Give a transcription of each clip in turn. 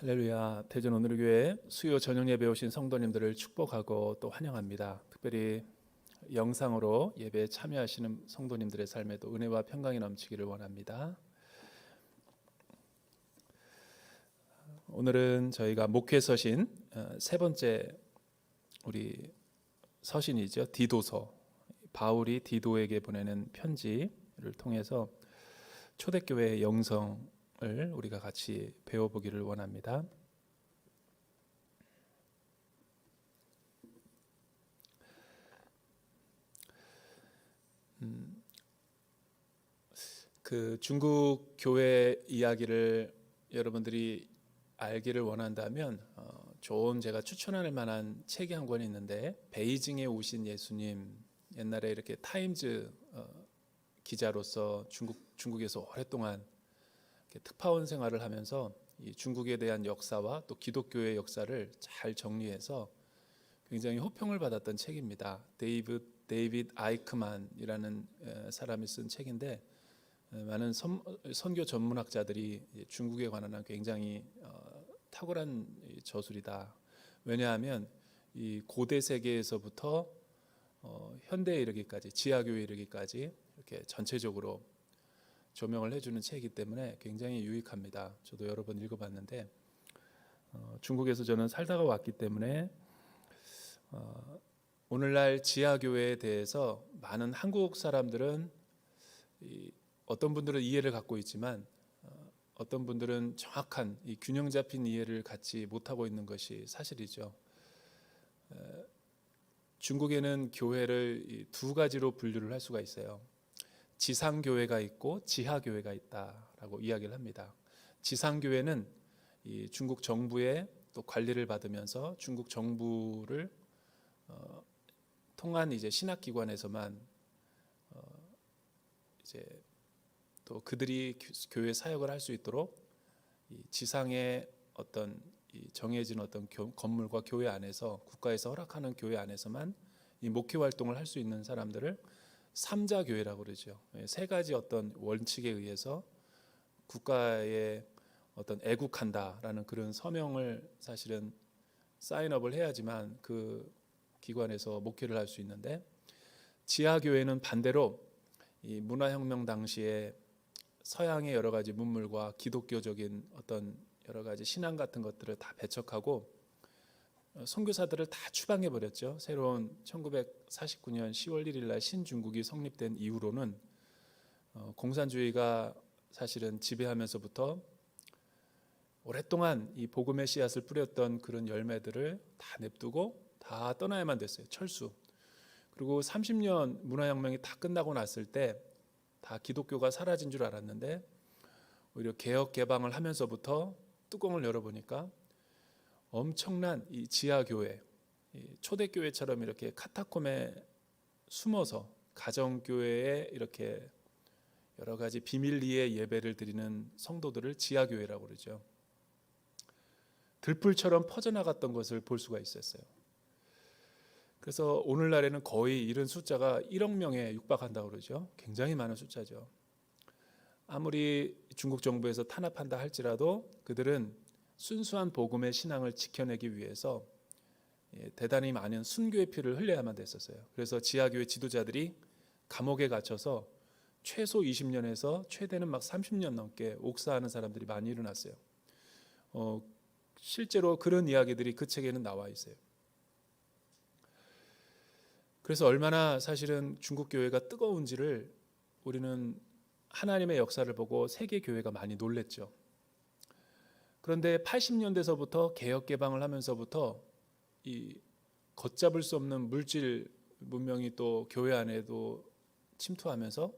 할렐루야. 대전 오늘교회 수요 저녁 예배 오신 성도님들을 축복하고 또 환영합니다. 특별히 영상으로 예배에 참여하시는 성도님들의 삶에도 은혜와 평강이 넘치기를 원합니다. 오늘은 저희가 목회 서신 세 번째 우리 서신이죠. 디도서. 바울이 디도에게 보내는 편지를 통해서 초대교회의 영성을 우리가 같이 배워보기를 원합니다. 그 중국 교회 이야기를 여러분들이 알기를 원한다면 좋은 제가 추천할 만한 책이 한 권 있는데 베이징에 오신 예수님, 옛날에 이렇게 타임즈 기자로서 중국에서 오랫동안 특파원 생활을 하면서 이 중국에 대한 역사와 또 기독교의 역사를 잘 정리해서 굉장히 호평을 받았던 책입니다. 데이빗 아이크만이라는 사람이 쓴 책인데 많은 선교 전문학자들이 중국에 관한 한 굉장히 탁월한 저술이다. 왜냐하면 이 고대 세계에서부터 현대에 이르기까지, 지하교에 이르기까지 이렇게 전체적으로 조명을 해주는 책이기 때문에 굉장히 유익합니다. 저도 여러 번 읽어봤는데 중국에서 저는 살다가 왔기 때문에 오늘날 지하교회에 대해서 많은 한국 사람들은 어떤 분들은 이해를 갖고 있지만 어떤 분들은 정확한 이 균형 잡힌 이해를 갖지 못하고 있는 것이 사실이죠. 중국에는 교회를 두 가지로 분류를 할 수가 있어요. 지상교회가 있고 지하교회가 있다라고 이야기를 합니다. 지상교회는 이 중국 정부의 또 관리를 받으면서 중국 정부를 통한 이제 신학기관에서만 이제 또 그들이 교회 사역을 할 수 있도록 이 지상의 어떤 이 정해진 어떤 건물과 교회 안에서 국가에서 허락하는 교회 안에서만 이 목회 활동을 할 수 있는 사람들을 삼자 교회라고 그러죠. 세 가지 어떤 원칙에 의해서 국가에 어떤 애국한다라는 그런 서명을 사실은 사인업을 해야지만 그 기관에서 목회를 할 수 있는데, 지하 교회는 반대로 이 문화혁명 당시에 서양의 여러 가지 문물과 기독교적인 어떤 여러 가지 신앙 같은 것들을 다 배척하고 선교사들을 다 추방해 버렸죠. 새로운 1949년 10월 1일 날 신중국이 성립된 이후로는 공산주의가 사실은 지배하면서부터 오랫동안 이 복음의 씨앗을 뿌렸던 그런 열매들을 다 냅두고 다 떠나야만 됐어요. 철수. 그리고 30년 문화혁명이 다 끝나고 났을 때 다 기독교가 사라진 줄 알았는데 오히려 개혁 개방을 하면서부터 뚜껑을 열어보니까 엄청난 이 지하교회, 초대교회처럼 이렇게 카타콤에 숨어서 가정교회에 이렇게 여러 가지 비밀리에 예배를 드리는 성도들을 지하교회라고 그러죠. 들불처럼 퍼져나갔던 것을 볼 수가 있었어요. 그래서 오늘날에는 거의 이런 숫자가 1억 명에 육박한다고 그러죠. 굉장히 많은 숫자죠. 아무리 중국 정부에서 탄압한다 할지라도 그들은 순수한 복음의 신앙을 지켜내기 위해서 대단히 많은 순교의 피를 흘려야만 됐었어요. 그래서 지하교회 지도자들이 감옥에 갇혀서 최소 20년에서 최대는 막 30년 넘게 옥사하는 사람들이 많이 일어났어요. 실제로 그런 이야기들이 그 책에는 나와 있어요. 그래서 얼마나 사실은 중국 교회가 뜨거운지를 우리는 하나님의 역사를 보고 세계 교회가 많이 놀랬죠. 그런데 80년대서부터 개혁 개방을 하면서부터 이 걷잡을 수 없는 물질 문명이 또 교회 안에도 침투하면서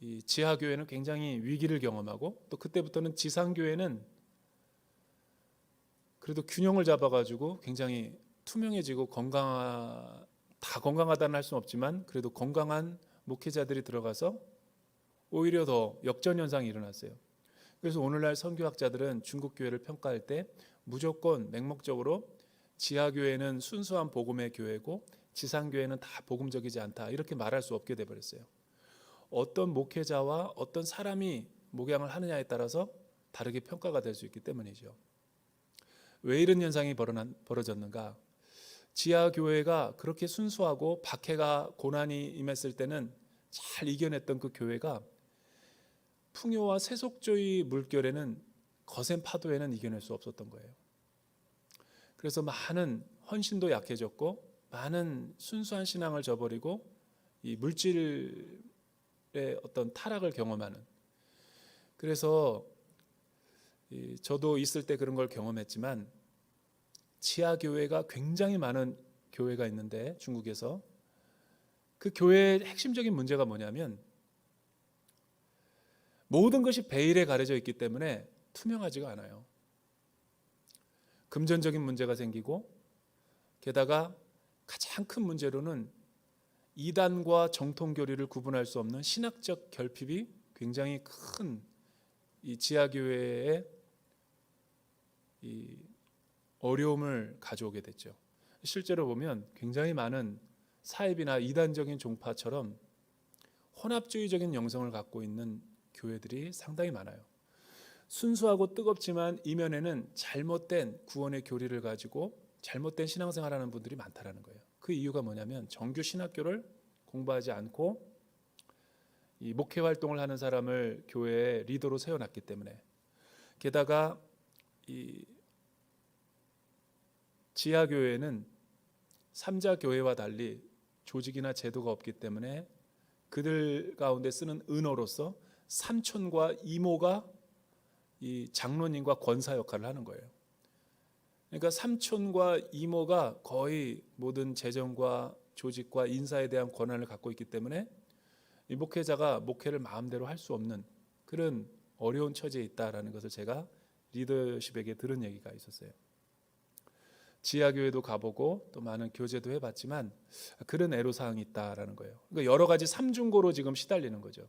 이 지하 교회는 굉장히 위기를 경험하고, 또 그때부터는 지상 교회는 그래도 균형을 잡아가지고 굉장히 투명해지고 다 건강하다는 할 수는 없지만 그래도 건강한 목회자들이 들어가서 오히려 더 역전 현상이 일어났어요. 그래서 오늘날 선교학자들은 중국 교회를 평가할 때 무조건 맹목적으로 지하교회는 순수한 복음의 교회고 지상교회는 다 복음적이지 않다, 이렇게 말할 수 없게 돼버렸어요. 어떤 목회자와 어떤 사람이 목양을 하느냐에 따라서 다르게 평가가 될 수 있기 때문이죠. 왜 이런 현상이 벌어졌는가? 지하 교회가 그렇게 순수하고 박해가 고난이 임했을 때는 잘 이겨냈던 그 교회가 풍요와 세속주의 물결에는 거센 파도에는 이겨낼 수 없었던 거예요. 그래서 많은 헌신도 약해졌고 많은 순수한 신앙을 저버리고 이 물질의 어떤 타락을 경험하는, 그래서 저도 있을 때 그런 걸 경험했지만 지하 교회가 굉장히 많은 교회가 있는데 중국에서 그 교회의 핵심적인 문제가 뭐냐면 모든 것이 베일에 가려져 있기 때문에 투명하지가 않아요. 금전적인 문제가 생기고 게다가 가장 큰 문제로는 이단과 정통교리를 구분할 수 없는 신학적 결핍이 굉장히 큰 이 지하교회의 이 어려움을 가져오게 됐죠. 실제로 보면 굉장히 많은 사입이나 이단적인 종파처럼 혼합주의적인 영성을 갖고 있는 교회들이 상당히 많아요. 순수하고 뜨겁지만 이면에는 잘못된 구원의 교리를 가지고 잘못된 신앙생활하는 분들이 많다라는 거예요. 그 이유가 뭐냐면 정규 신학교를 공부하지 않고 이 목회 활동을 하는 사람을 교회의 리더로 세워놨기 때문에, 게다가 이 지하교회는 삼자교회와 달리 조직이나 제도가 없기 때문에 그들 가운데 쓰는 은어로서 삼촌과 이모가 이 장로님과 권사 역할을 하는 거예요. 그러니까 삼촌과 이모가 거의 모든 재정과 조직과 인사에 대한 권한을 갖고 있기 때문에 이 목회자가 목회를 마음대로 할 수 없는 그런 어려운 처지에 있다라는 것을 제가 리더십에게 들은 얘기가 있었어요. 지하교회도 가보고 또 많은 교제도 해봤지만 그런 애로사항이 있다라는 거예요. 그러니까 여러 가지 삼중고로 지금 시달리는 거죠.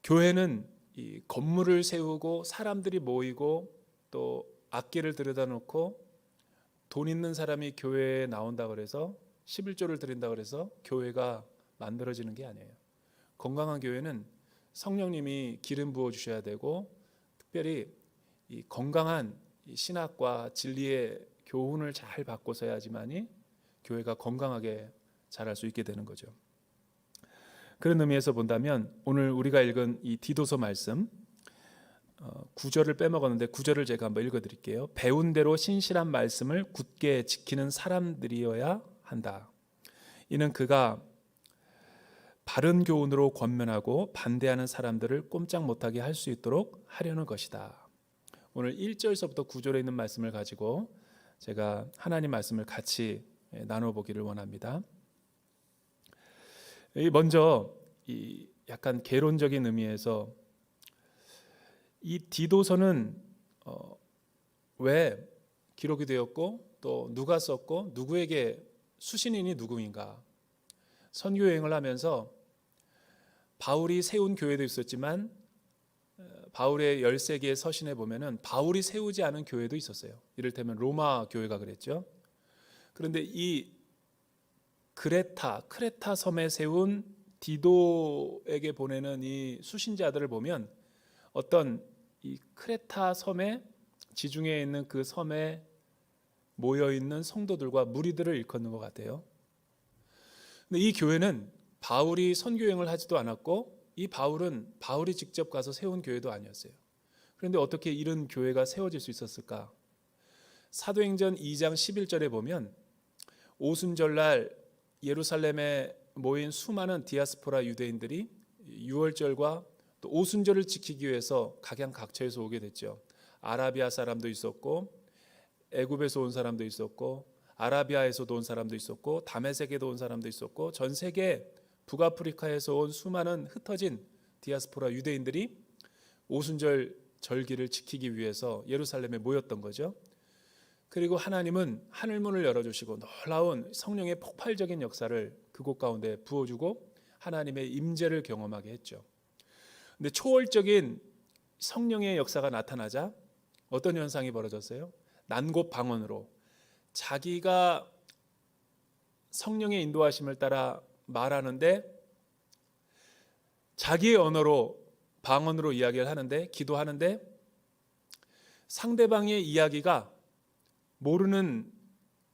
교회는 이 건물을 세우고 사람들이 모이고 또 악기를 들여다 놓고 돈 있는 사람이 교회에 나온다 그래서 11조를 드린다 그래서 교회가 만들어지는 게 아니에요. 건강한 교회는 성령님이 기름 부어 주셔야 되고 특별히 이 건강한 신학과 진리의 교훈을 잘 받고서야지만이 교회가 건강하게 자랄 수 있게 되는 거죠. 그런 의미에서 본다면 오늘 우리가 읽은 이 디도서 말씀 9절을 빼먹었는데 9절을 제가 한번 읽어드릴게요. 배운 대로 신실한 말씀을 굳게 지키는 사람들이어야 한다. 이는 그가 바른 교훈으로 권면하고 반대하는 사람들을 꼼짝 못하게 할 수 있도록 하려는 것이다. 오늘 1절서부터 9절에 있는 말씀을 가지고 제가 하나님 말씀을 같이 나눠보기를 원합니다. 먼저 이 약간 개론적인 의미에서 이 디도서는 왜 기록이 되었고 또 누가 썼고 누구에게 수신인이 누구인가. 선교 여행을 하면서 바울이 세운 교회도 있었지만 바울의 13개의 서신에 보면은 바울이 세우지 않은 교회도 있었어요. 이를테면 로마 교회가 그랬죠. 그런데 이 크레타 섬에 세운 디도에게 보내는 이 수신자들을 보면 어떤 이 크레타 섬의 지중해에 있는 그 섬에 모여 있는 성도들과 무리들을 일컫는 것 같아요. 근데 이 교회는 바울이 선교 여행을 하지도 않았고 이 바울이 직접 가서 세운 교회도 아니었어요. 그런데 어떻게 이런 교회가 세워질 수 있었을까? 사도행전 2장 11절에 보면 오순절날 예루살렘에 모인 수많은 디아스포라 유대인들이 유월절과 또 오순절을 지키기 위해서 각양각처에서 오게 됐죠. 아라비아 사람도 있었고 애굽에서 온 사람도 있었고 아라비아에서도 온 사람도 있었고 다메섹에도 온 사람도 있었고 전 세계 북아프리카에서 온 수많은 흩어진 디아스포라 유대인들이 오순절 절기를 지키기 위해서 예루살렘에 모였던 거죠. 그리고 하나님은 하늘문을 열어주시고 놀라운 성령의 폭발적인 역사를 그곳 가운데 부어주고 하나님의 임재를 경험하게 했죠. 근데 초월적인 성령의 역사가 나타나자 어떤 현상이 벌어졌어요? 난곳방언으로 자기가 성령의 인도하심을 따라 말하는데 자기의 언어로 방언으로 이야기를 하는데, 기도하는데 상대방의 이야기가 모르는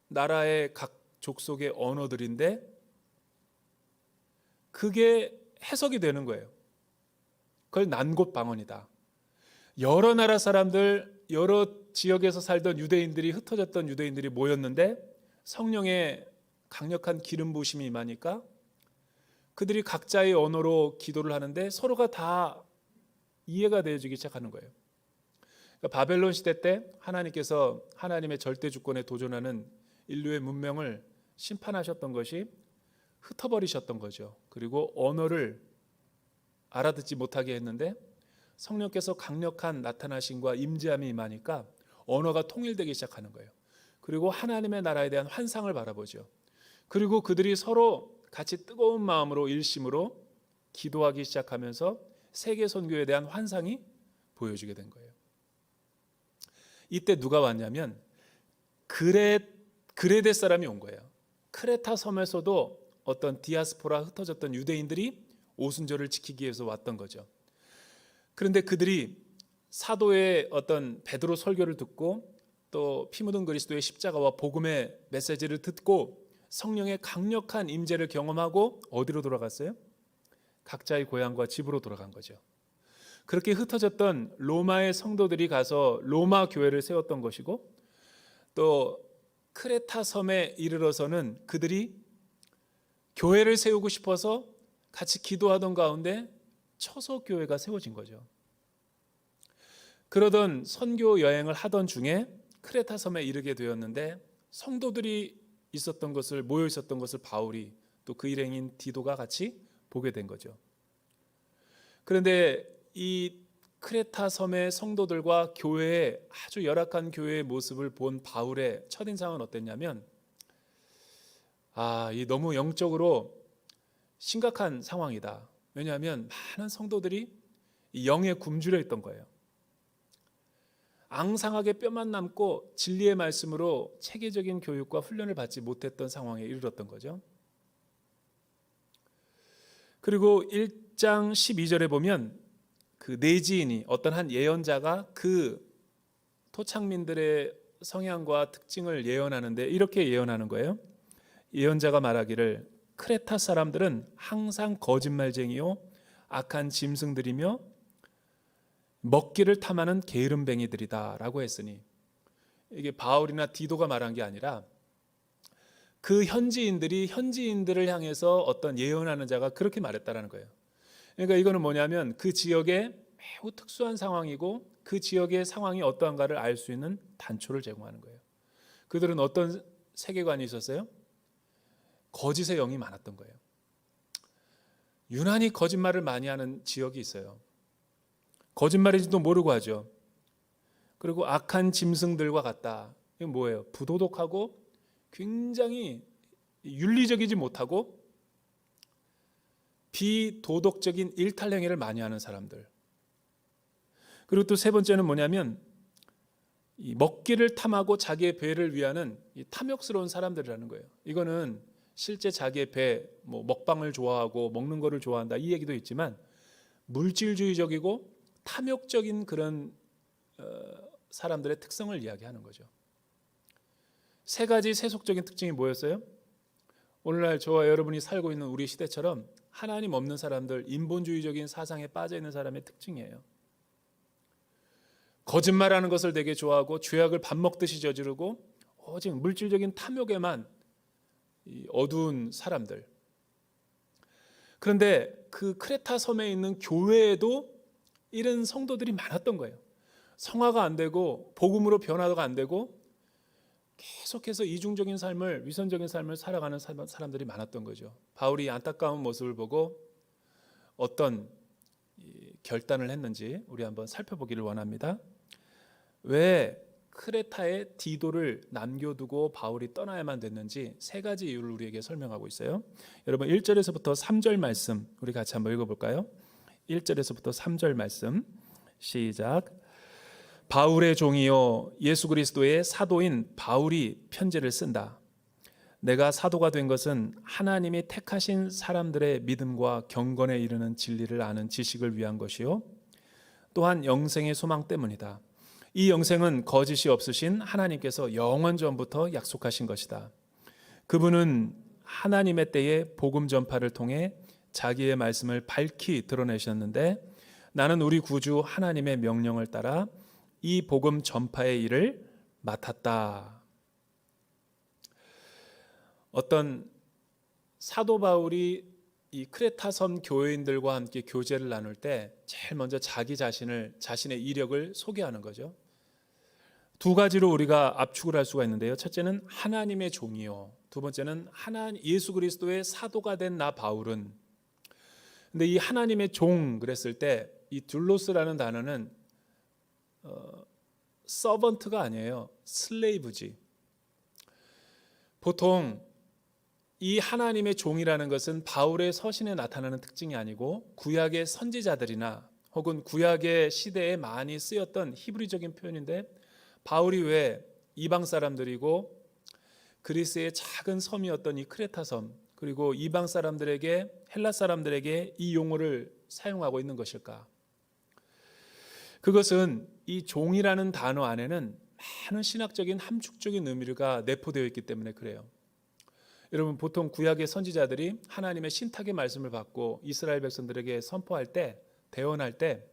나라의 각 족속의 언어들인데 그게 해석이 되는 거예요. 그걸 난곳 방언이다. 여러 나라 사람들, 여러 지역에서 살던 유대인들이, 흩어졌던 유대인들이 모였는데 성령의 강력한 기름 부으심이 임하니까 그들이 각자의 언어로 기도를 하는데 서로가 다 이해가 되어지기 시작하는 거예요. 그러니까 바벨론 시대 때 하나님께서 하나님의 절대 주권에 도전하는 인류의 문명을 심판하셨던 것이 흩어버리셨던 거죠. 그리고 언어를 알아듣지 못하게 했는데 성령께서 강력한 나타나심과 임재함이 임하니까 언어가 통일되기 시작하는 거예요. 그리고 하나님의 나라에 대한 환상을 바라보죠. 그리고 그들이 서로 같이 뜨거운 마음으로 일심으로 기도하기 시작하면서 세계 선교에 대한 환상이 보여지게 된 거예요. 이때 누가 왔냐면 그레데 사람이 온 거예요. 크레타 섬에서도 어떤 디아스포라, 흩어졌던 유대인들이 오순절을 지키기 위해서 왔던 거죠. 그런데 그들이 사도의 어떤 베드로 설교를 듣고 또 피 묻은 그리스도의 십자가와 복음의 메시지를 듣고 성령의 강력한 임재를 경험하고 어디로 돌아갔어요? 각자의 고향과 집으로 돌아간 거죠. 그렇게 흩어졌던 로마의 성도들이 가서 로마 교회를 세웠던 것이고, 또 크레타 섬에 이르러서는 그들이 교회를 세우고 싶어서 같이 기도하던 가운데 처소 교회가 세워진 거죠. 그러던 선교 여행을 하던 중에 크레타 섬에 이르게 되었는데 성도들이 있었던 것을, 모여 있었던 것을 바울이 또 그 일행인 디도가 같이 보게 된 거죠. 그런데 이 크레타 섬의 성도들과 교회의 아주 열악한 교회의 모습을 본 바울의 첫인상은 어땠냐면, 이 너무 영적으로 심각한 상황이다. 왜냐하면 많은 성도들이 이 영에 굶주려 있던 거예요. 앙상하게 뼈만 남고 진리의 말씀으로 체계적인 교육과 훈련을 받지 못했던 상황에 이르렀던 거죠. 그리고 1장 12절에 보면 그 내지인이, 어떤 한 예언자가 그 토착민들의 성향과 특징을 예언하는데 이렇게 예언하는 거예요. 예언자가 말하기를 크레타 사람들은 항상 거짓말쟁이요 악한 짐승들이며 먹기를 탐하는 게으름뱅이들이다 라고 했으니, 이게 바울이나 디도가 말한 게 아니라 그 현지인들이 현지인들을 향해서 어떤 예언하는 자가 그렇게 말했다라는 거예요. 그러니까 이거는 뭐냐면 그 지역의 매우 특수한 상황이고 그 지역의 상황이 어떠한가를 알 수 있는 단초를 제공하는 거예요. 그들은 어떤 세계관이 있었어요? 거짓의 영이 많았던 거예요. 유난히 거짓말을 많이 하는 지역이 있어요. 거짓말인지도 모르고 하죠. 그리고 악한 짐승들과 같다. 이건 뭐예요? 부도덕하고 굉장히 윤리적이지 못하고 비도덕적인 일탈행위를 많이 하는 사람들. 그리고 또 세 번째는 뭐냐면 이 먹기를 탐하고 자기의 배를 위하는 이 탐욕스러운 사람들이라는 거예요. 이거는 실제 자기의 배, 먹방을 좋아하고 먹는 거를 좋아한다 이 얘기도 있지만 물질주의적이고 탐욕적인 그런 사람들의 특성을 이야기하는 거죠. 세 가지 세속적인 특징이 뭐였어요? 오늘날 저와 여러분이 살고 있는 우리 시대처럼 하나님 없는 사람들, 인본주의적인 사상에 빠져 있는 사람의 특징이에요. 거짓말하는 것을 되게 좋아하고 죄악을 밥 먹듯이 저지르고 오직 물질적인 탐욕에만 어두운 사람들. 그런데 그 크레타 섬에 있는 교회에도 이런 성도들이 많았던 거예요. 성화가 안 되고 복음으로 변화가 안 되고 계속해서 이중적인 삶을, 위선적인 삶을 살아가는 사람들이 많았던 거죠. 바울이 안타까운 모습을 보고 어떤 결단을 했는지 우리 한번 살펴보기를 원합니다. 왜 크레타에 디도를 남겨두고 바울이 떠나야만 됐는지 세 가지 이유를 우리에게 설명하고 있어요. 여러분 1절에서부터 3절 말씀 우리 같이 한번 읽어볼까요? 1절에서부터 3절 말씀 시작. 바울의 종이요 예수 그리스도의 사도인 바울이 편지를 쓴다. 내가 사도가 된 것은 하나님이 택하신 사람들의 믿음과 경건에 이르는 진리를 아는 지식을 위한 것이요 또한 영생의 소망 때문이다. 이 영생은 거짓이 없으신 하나님께서 영원 전부터 약속하신 것이다. 그분은 하나님의 때에 복음 전파를 통해 자기의 말씀을 밝히 드러내셨는데 나는 우리 구주 하나님의 명령을 따라 이 복음 전파의 일을 맡았다. 어떤 사도 바울이 이 크레타 섬 교회인들과 함께 교제를 나눌 때 제일 먼저 자신의 이력을 소개하는 거죠. 두 가지로 우리가 압축을 할 수가 있는데요. 첫째는 하나님의 종이요. 두 번째는 예수 그리스도의 사도가 된 나 바울은. 근데 이 하나님의 종 그랬을 때 이 둘로스라는 단어는 서번트가 아니에요. 슬레이브지. 보통 이 하나님의 종이라는 것은 바울의 서신에 나타나는 특징이 아니고 구약의 선지자들이나 혹은 구약의 시대에 많이 쓰였던 히브리적인 표현인데 바울이 왜 이방 사람들이고 그리스의 작은 섬이었던 이 크레타 섬 그리고 이방 사람들에게 헬라 사람들에게 이 용어를 사용하고 있는 것일까? 그것은 이 종이라는 단어 안에는 많은 신학적인 함축적인 의미가 내포되어 있기 때문에 그래요. 여러분 보통 구약의 선지자들이 하나님의 신탁의 말씀을 받고 이스라엘 백성들에게 선포할 때 대언할 때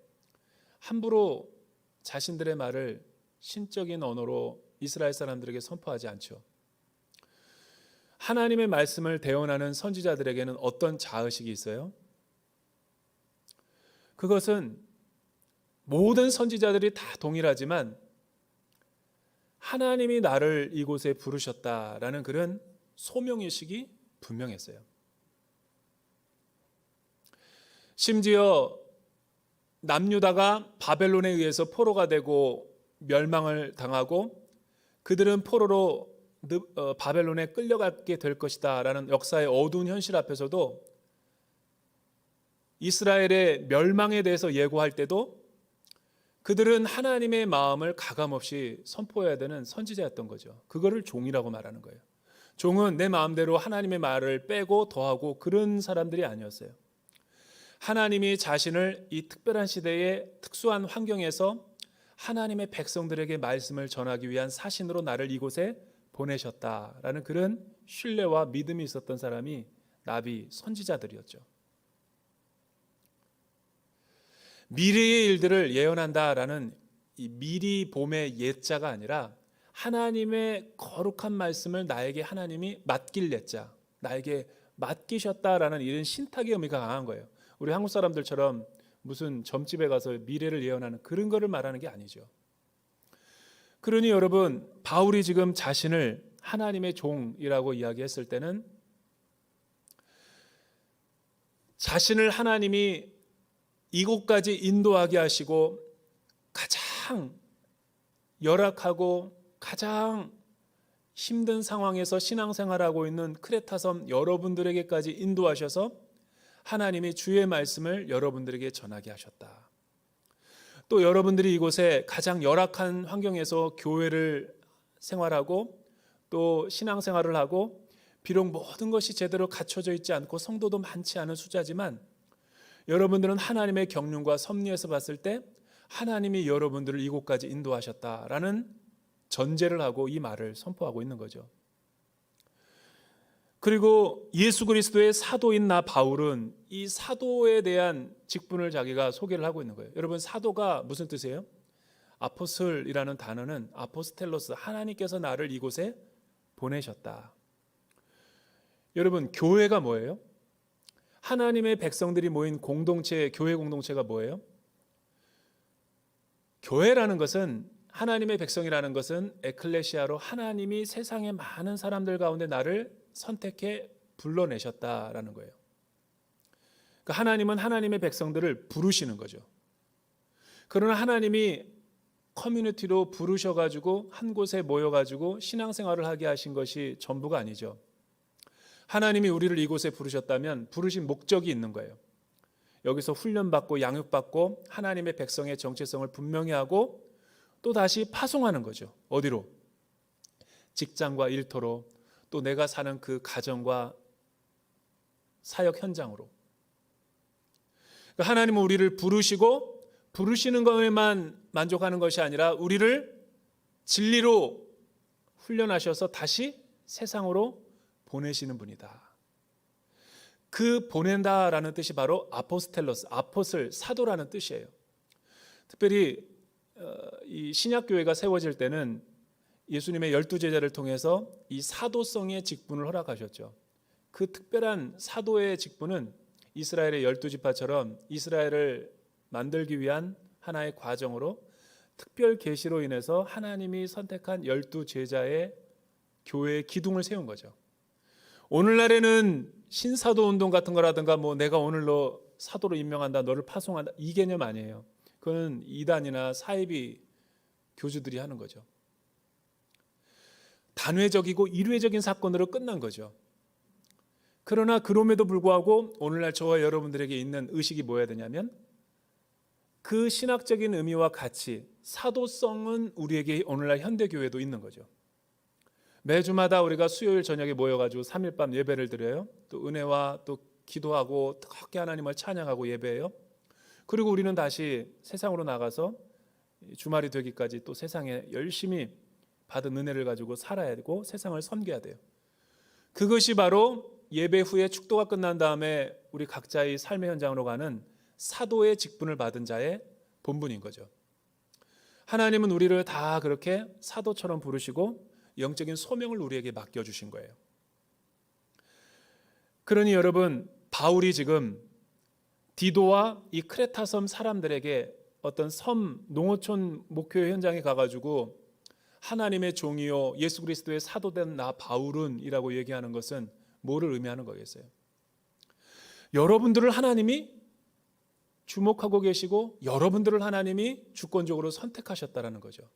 함부로 자신들의 말을 신적인 언어로 이스라엘 사람들에게 선포하지 않죠. 하나님의 말씀을 대언하는 선지자들에게는 어떤 자의식이 있어요? 그것은 모든 선지자들이 다 동일하지만 하나님이 나를 이곳에 부르셨다라는 그런 소명의식이 분명했어요. 심지어 남유다가 바벨론에 의해서 포로가 되고 멸망을 당하고 그들은 포로로 바벨론에 끌려가게 될 것이다 라는 역사의 어두운 현실 앞에서도 이스라엘의 멸망에 대해서 예고할 때도 그들은 하나님의 마음을 가감없이 선포해야 되는 선지자였던 거죠. 그거를 종이라고 말하는 거예요. 종은 내 마음대로 하나님의 말을 빼고 더하고 그런 사람들이 아니었어요. 하나님이 자신을 이 특별한 시대의 특수한 환경에서 하나님의 백성들에게 말씀을 전하기 위한 사신으로 나를 이곳에 보내셨다라는 그런 신뢰와 믿음이 있었던 사람이 나비 선지자들이었죠. 미래의 일들을 예언한다라는 이 미리 봄의 예자가 아니라 하나님의 거룩한 말씀을 나에게 하나님이 맡길 예자, 나에게 맡기셨다라는 이런 신탁의 의미가 강한 거예요. 우리 한국 사람들처럼 무슨 점집에 가서 미래를 예언하는 그런 거를 말하는 게 아니죠. 그러니 여러분 바울이 지금 자신을 하나님의 종이라고 이야기했을 때는 자신을 하나님이 이곳까지 인도하게 하시고 가장 열악하고 가장 힘든 상황에서 신앙생활하고 있는 크레타섬 여러분들에게까지 인도하셔서 하나님이 주의 말씀을 여러분들에게 전하게 하셨다. 또 여러분들이 이곳에 가장 열악한 환경에서 교회를 생활하고 또 신앙생활을 하고 비록 모든 것이 제대로 갖춰져 있지 않고 성도도 많지 않은 숫자지만 여러분들은 하나님의 경륜과 섭리에서 봤을 때 하나님이 여러분들을 이곳까지 인도하셨다라는 전제를 하고 이 말을 선포하고 있는 거죠. 그리고 예수 그리스도의 사도인 나 바울은 이 사도에 대한 직분을 자기가 소개를 하고 있는 거예요. 여러분 사도가 무슨 뜻이에요? 아포슬이라는 단어는 아포스텔로스, 하나님께서 나를 이곳에 보내셨다. 여러분 교회가 뭐예요? 하나님의 백성들이 모인 공동체, 교회 공동체가 뭐예요? 교회라는 것은 하나님의 백성이라는 것은 에클레시아로 하나님이 세상의 많은 사람들 가운데 나를 선택해 불러내셨다라는 거예요. 그러니까 하나님은 하나님의 백성들을 부르시는 거죠. 그러나 하나님이 커뮤니티로 부르셔가지고 한 곳에 모여가지고 신앙생활을 하게 하신 것이 전부가 아니죠. 하나님이 우리를 이곳에 부르셨다면 부르신 목적이 있는 거예요. 여기서 훈련받고 양육받고 하나님의 백성의 정체성을 분명히 하고 또 다시 파송하는 거죠. 어디로? 직장과 일터로, 또 내가 사는 그 가정과 사역 현장으로. 하나님은 우리를 부르시고 부르시는 것에만 만족하는 것이 아니라 우리를 진리로 훈련하셔서 다시 세상으로 보내시는 분이다. 그 보낸다라는 뜻이 바로 아포스텔로스, 아포슬, 사도라는 뜻이에요. 특별히 이 신약교회가 세워질 때는 예수님의 12제자를 통해서 이 사도성의 직분을 허락하셨죠. 그 특별한 사도의 직분은 이스라엘의 12지파처럼 이스라엘을 만들기 위한 하나의 과정으로 특별 계시로 인해서 하나님이 선택한 12제자의 교회의 기둥을 세운 거죠. 오늘날에는 신사도 운동 같은 거라든가 뭐 내가 오늘 너 사도로 임명한다, 너를 파송한다, 이 개념 아니에요. 그건 이단이나 사이비 교주들이 하는 거죠. 단회적이고 일회적인 사건으로 끝난 거죠. 그러나 그럼에도 불구하고 오늘날 저와 여러분들에게 있는 의식이 뭐여야 되냐면 그 신학적인 의미와 같이 사도성은 우리에게 오늘날 현대교회도 있는 거죠. 매주마다 우리가 수요일 저녁에 모여가지고 3일 밤 예배를 드려요. 또 은혜와 또 기도하고 뜨겁게 하나님을 찬양하고 예배해요. 그리고 우리는 다시 세상으로 나가서 주말이 되기까지 또 세상에 열심히 받은 은혜를 가지고 살아야 되고 세상을 섬겨야 돼요. 그것이 바로 예배 후에 축도가 끝난 다음에 우리 각자의 삶의 현장으로 가는 사도의 직분을 받은 자의 본분인 거죠. 하나님은 우리를 다 그렇게 사도처럼 부르시고 영적인 소명을 우리에게 맡겨주신 거예요. 그러니 여러분, 바울이 지금 디도와 이 크레타 섬 사람들에게 어떤 섬 농어촌 목회 현장에 가가지고 하나님의 종이요 예수 그리스도의 사도된 나 바울은 이라고 얘기하는 것은 뭐를 의미하는 거겠어요? 여러분들을 하나님이 주목하고 계시고 여러분들을 하나님이 주권적으로 선택하셨다라는 거죠.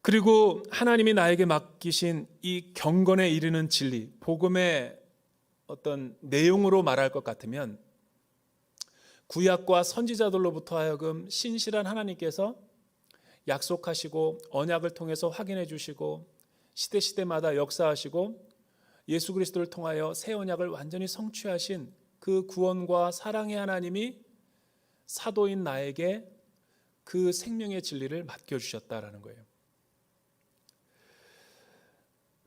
그리고 하나님이 나에게 맡기신 이 경건에 이르는 진리, 복음의 어떤 내용으로 말할 것 같으면 구약과 선지자들로부터 하여금 신실한 하나님께서 약속하시고 언약을 통해서 확인해 주시고 시대마다 역사하시고 예수 그리스도를 통하여 새 언약을 완전히 성취하신 그 구원과 사랑의 하나님이 사도인 나에게 그 생명의 진리를 맡겨주셨다라는 거예요.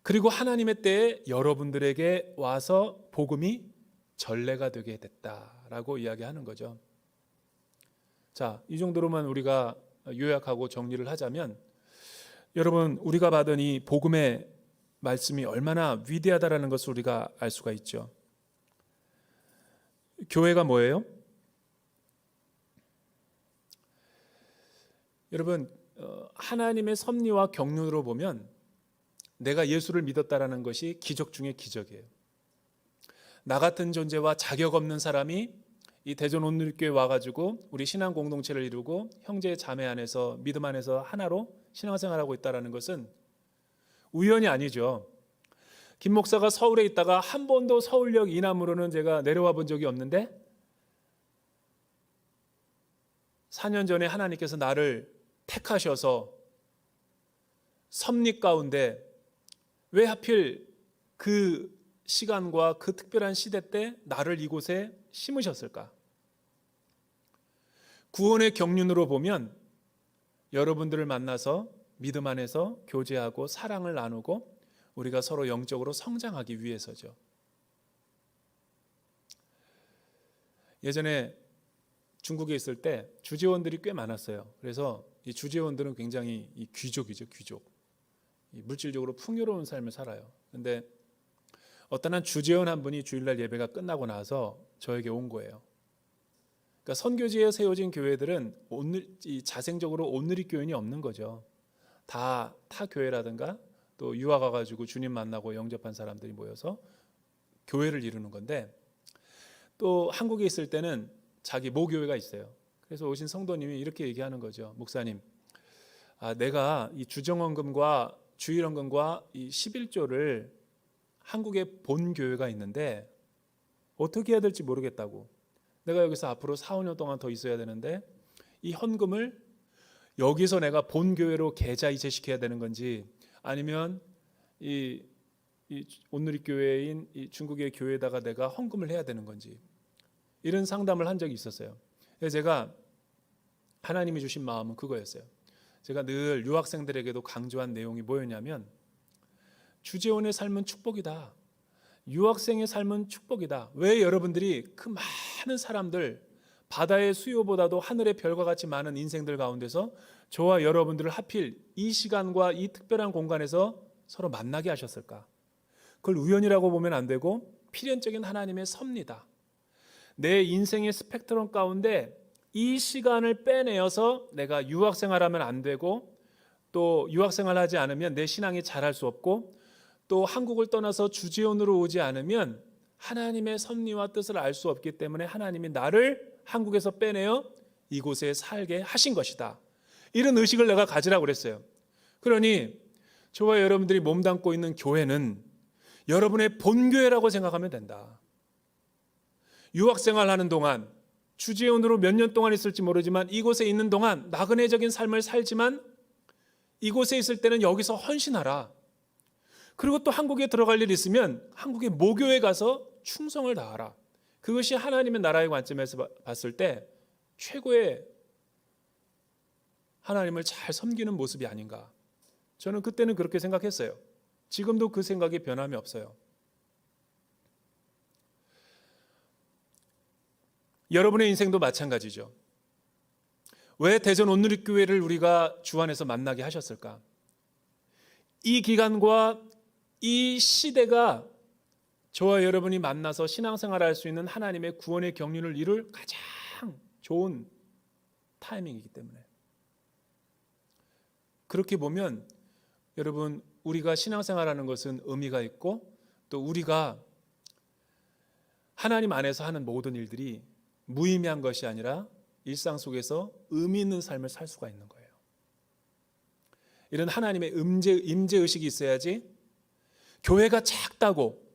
그리고 하나님의 때에 여러분들에게 와서 복음이 전례가 되게 됐다라고 이야기하는 거죠. 자, 이 정도로만 우리가 요약하고 정리를 하자면 여러분, 우리가 받은 이 복음의 말씀이 얼마나 위대하다라는 것을 우리가 알 수가 있죠. 교회가 뭐예요? 여러분, 하나님의 섭리와 경륜으로 보면 내가 예수를 믿었다라는 것이 기적 중에 기적이에요. 나 같은 존재와 자격 없는 사람이 이 대전 온누리교회 와가지고 우리 신앙 공동체를 이루고 형제 자매 안에서 믿음 안에서 하나로 신앙생활하고 있다는 것은 우연이 아니죠. 김 목사가 서울에 있다가 한 번도 서울역 이남으로는 제가 내려와 본 적이 없는데 4년 전에 하나님께서 나를 택하셔서 섭리 가운데 왜 하필 그 시간과 그 특별한 시대 때 나를 이곳에 심으셨을까? 구원의 경륜으로 보면 여러분들을 만나서 믿음 안에서 교제하고 사랑을 나누고 우리가 서로 영적으로 성장하기 위해서죠. 예전에 중국에 있을 때 주재원들이 꽤 많았어요. 그래서 이 주재원들은 굉장히 이 귀족이죠, 귀족. 물질적으로 풍요로운 삶을 살아요. 근데 어떤 한 주재원 한 분이 주일날 예배가 끝나고 나서 저에게 온 거예요. 그러니까 선교지에 세워진 교회들은 자생적으로 온누리 교인이 없는 거죠. 다 타 교회라든가 또 유학 와가지고 주님 만나고 영접한 사람들이 모여서 교회를 이루는 건데 또 한국에 있을 때는 자기 모교회가 있어요. 그래서 오신 성도님이 이렇게 얘기하는 거죠. 목사님, 내가 이 주정원금과 주일원금과 이 11조를 한국에 본 교회가 있는데 어떻게 해야 될지 모르겠다고. 내가 여기서 앞으로 4, 5년 동안 더 있어야 되는데 이 헌금을 여기서 내가 본 교회로 계좌 이체시켜야 되는 건지 아니면 이 온누리 교회인 이 중국의 교회에다가 내가 헌금을 해야 되는 건지 이런 상담을 한 적이 있었어요. 그래서 제가 하나님이 주신 마음은 그거였어요. 제가 늘 유학생들에게도 강조한 내용이 뭐였냐면 주재원의 삶은 축복이다. 유학생의 삶은 축복이다. 왜 여러분들이 그 많은 사람들, 바다의 수요보다도 하늘의 별과 같이 많은 인생들 가운데서 저와 여러분들을 하필 이 시간과 이 특별한 공간에서 서로 만나게 하셨을까? 그걸 우연이라고 보면 안 되고 필연적인 하나님의 섭니다. 내 인생의 스펙트럼 가운데 이 시간을 빼내어서 내가 유학생활하면 안 되고 또 유학생활하지 않으면 내 신앙이 자랄 수 없고 또 한국을 떠나서 주재원으로 오지 않으면 하나님의 섭리와 뜻을 알 수 없기 때문에 하나님이 나를 한국에서 빼내어 이곳에 살게 하신 것이다. 이런 의식을 내가 가지라고 그랬어요. 그러니 저와 여러분들이 몸담고 있는 교회는 여러분의 본교회라고 생각하면 된다. 유학생활하는 동안 주재원으로 몇 년 동안 있을지 모르지만 이곳에 있는 동안 나그네적인 삶을 살지만 이곳에 있을 때는 여기서 헌신하라. 그리고 또 한국에 들어갈 일 있으면 한국의 모교에 가서 충성을 다하라. 그것이 하나님의 나라의 관점에서 봤을 때 최고의 하나님을 잘 섬기는 모습이 아닌가. 저는 그때는 그렇게 생각했어요. 지금도 그 생각이 변함이 없어요. 여러분의 인생도 마찬가지죠. 왜 대전 온누리교회를 우리가 주 안에서 만나게 하셨을까? 이 기간과 이 시대가 저와 여러분이 만나서 신앙생활을 할 수 있는 하나님의 구원의 경륜을 이룰 가장 좋은 타이밍이기 때문에. 그렇게 보면 여러분, 우리가 신앙생활하는 것은 의미가 있고 또 우리가 하나님 안에서 하는 모든 일들이 무의미한 것이 아니라 일상 속에서 의미 있는 삶을 살 수가 있는 거예요. 이런 하나님의 임재의식이 있어야지 교회가 작다고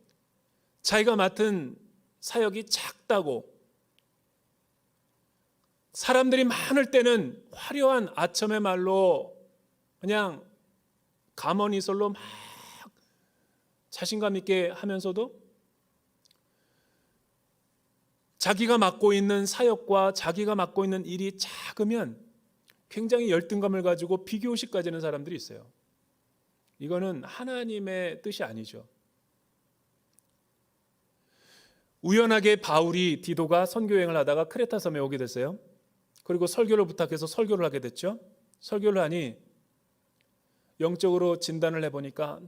자기가 맡은 사역이 작다고 사람들이 많을 때는 화려한 아첨의 말로 그냥 가머니설로 막 자신감 있게 하면서도 자기가 맡고 있는 사역과 자기가 맡고 있는 일이 작으면 굉장히 열등감을 가지고 비교의식 가지는 사람들이 있어요. 이거는 하나님의 뜻이 아니죠. 우연하게 바울이 디도가 선교여행을 하다가 크레타 섬에 오게 됐어요. 그리고 설교를 부탁해서 설교를 하게 됐죠. 설교를 하니 영적으로 진단을 해보니까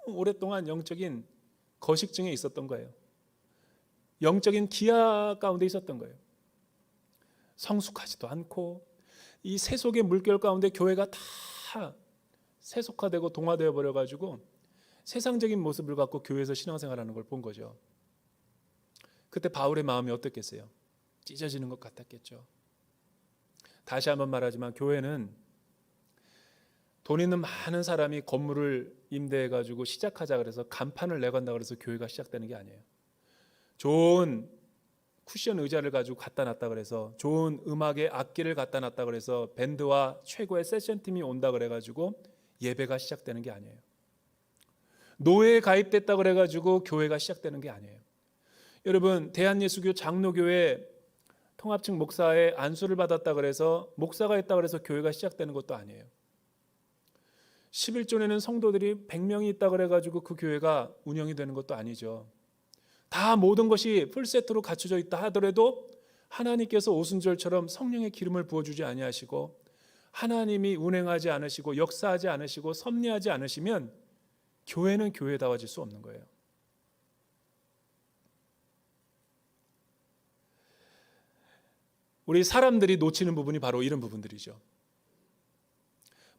너무 오랫동안 영적인 거식증에 있었던 거예요. 영적인 기아 가운데 있었던 거예요. 성숙하지도 않고 이 세속의 물결 가운데 교회가 다 세속화되고 동화되어 버려가지고 세상적인 모습을 갖고 교회에서 신앙생활하는 걸 본 거죠. 그때 바울의 마음이 어떻겠어요? 찢어지는 것 같았겠죠. 다시 한번 말하지만 교회는 돈 있는 많은 사람이 건물을 임대해가지고 시작하자 그래서 간판을 내건다 그래서 교회가 시작되는 게 아니에요. 좋은 쿠션 의자를 가지고 갖다 놨다 그래서 좋은 음악의 악기를 갖다 놨다 그래서 밴드와 최고의 세션팀이 온다 그래가지고 예배가 시작되는 게 아니에요. 노예에 가입됐다 그래가지고 교회가 시작되는 게 아니에요. 여러분, 대한예수교 장로교회 통합측 목사의 안수를 받았다 그래서 목사가 있다 그래서 교회가 시작되는 것도 아니에요. 11조에는 성도들이 100명이 있다 그래가지고 그 교회가 운영이 되는 것도 아니죠. 다 모든 것이 풀세트로 갖춰져 있다 하더라도 하나님께서 오순절처럼 성령의 기름을 부어주지 아니하시고 하나님이 운행하지 않으시고 역사하지 않으시고 섭리하지 않으시면 교회는 교회다워질 수 없는 거예요. 우리 사람들이 놓치는 부분이 바로 이런 부분들이죠.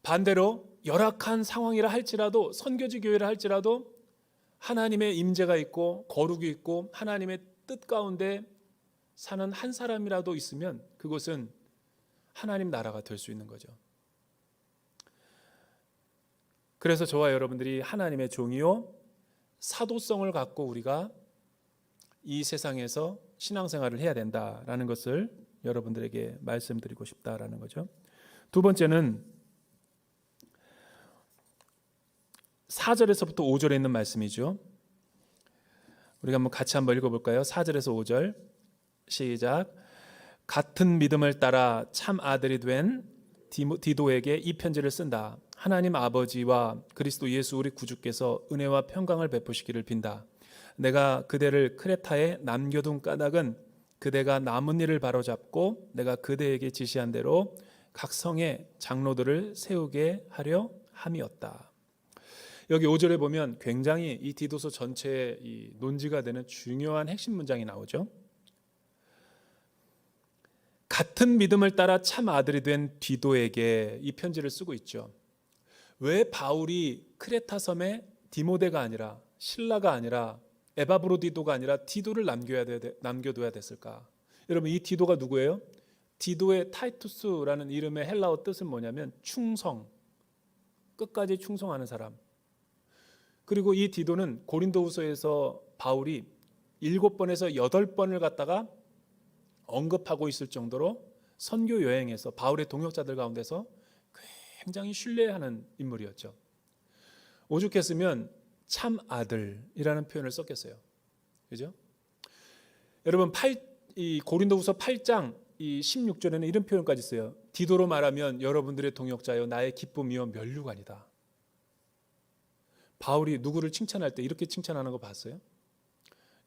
반대로 열악한 상황이라 할지라도 선교지 교회라 할지라도 하나님의 임재가 있고 거룩이 있고 하나님의 뜻 가운데 사는 한 사람이라도 있으면 그것은 하나님 나라가 될 수 있는 거죠. 그래서 저와 여러분들이 하나님의 종이요 사도성을 갖고 우리가 이 세상에서 신앙생활을 해야 된다라는 것을 여러분들에게 말씀드리고 싶다라는 거죠. 두 번째는 4절에서부터 5절에 있는 말씀이죠. 우리가 같이 한번 읽어볼까요? 4절에서 5절 시작. 같은 믿음을 따라 참 아들이 된 디도에게 이 편지를 쓴다. 하나님 아버지와 그리스도 예수 우리 구주께서 은혜와 평강을 베푸시기를 빈다. 내가 그대를 크레타에 남겨둔 까닭은 그대가 남은 일을 바로잡고 내가 그대에게 지시한 대로 각 성에 장로들을 세우게 하려 함이었다. 여기 5절에 보면 굉장히 이 디도서 전체의 이 논지가 되는 중요한 핵심 문장이 나오죠. 같은 믿음을 따라 참 아들이 된 디도에게 이 편지를 쓰고 있죠. 왜 바울이 크레타 섬에 디모데가 아니라 실라가 아니라 에바브로디도가 아니라 디도를 남겨둬야 됐을까? 여러분, 이 디도가 누구예요? 디도의 타이투스라는 이름의 헬라어 뜻은 뭐냐면 충성, 끝까지 충성하는 사람. 그리고 이 디도는 고린도후서에서 바울이 7번에서 8번을 갖다가 언급하고 있을 정도로 선교 여행에서 바울의 동역자들 가운데서 굉장히 신뢰하는 인물이었죠. 오죽했으면 참 아들이라는 표현을 썼겠어요. 그죠? 여러분, 이 고린도후서 8장 이 16절에는 이런 표현까지 써요. 디도로 말하면 여러분들의 동역자여 나의 기쁨이요 면류관이다. 바울이 누구를 칭찬할 때 이렇게 칭찬하는 거 봤어요?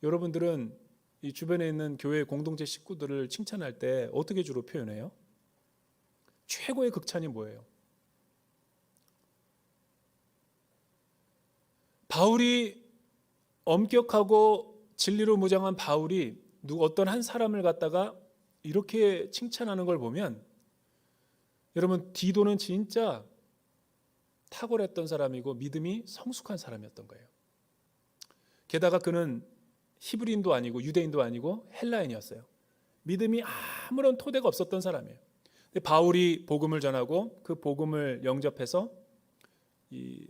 여러분들은 이 주변에 있는 교회 공동체 식구들을 칭찬할 때 어떻게 주로 표현해요? 최고의 극찬이 뭐예요? 바울이 엄격하고 진리로 무장한 바울이 어떤 한 사람을 갖다가 이렇게 칭찬하는 걸 보면 여러분, 디도는 진짜 탁월했던 사람이고 믿음이 성숙한 사람이었던 거예요. 게다가 그는 히브리인도 아니고 유대인도 아니고 헬라인이었어요. 믿음이 아무런 토대가 없었던 사람이에요. 근데 바울이 복음을 전하고 그 복음을 영접해서 이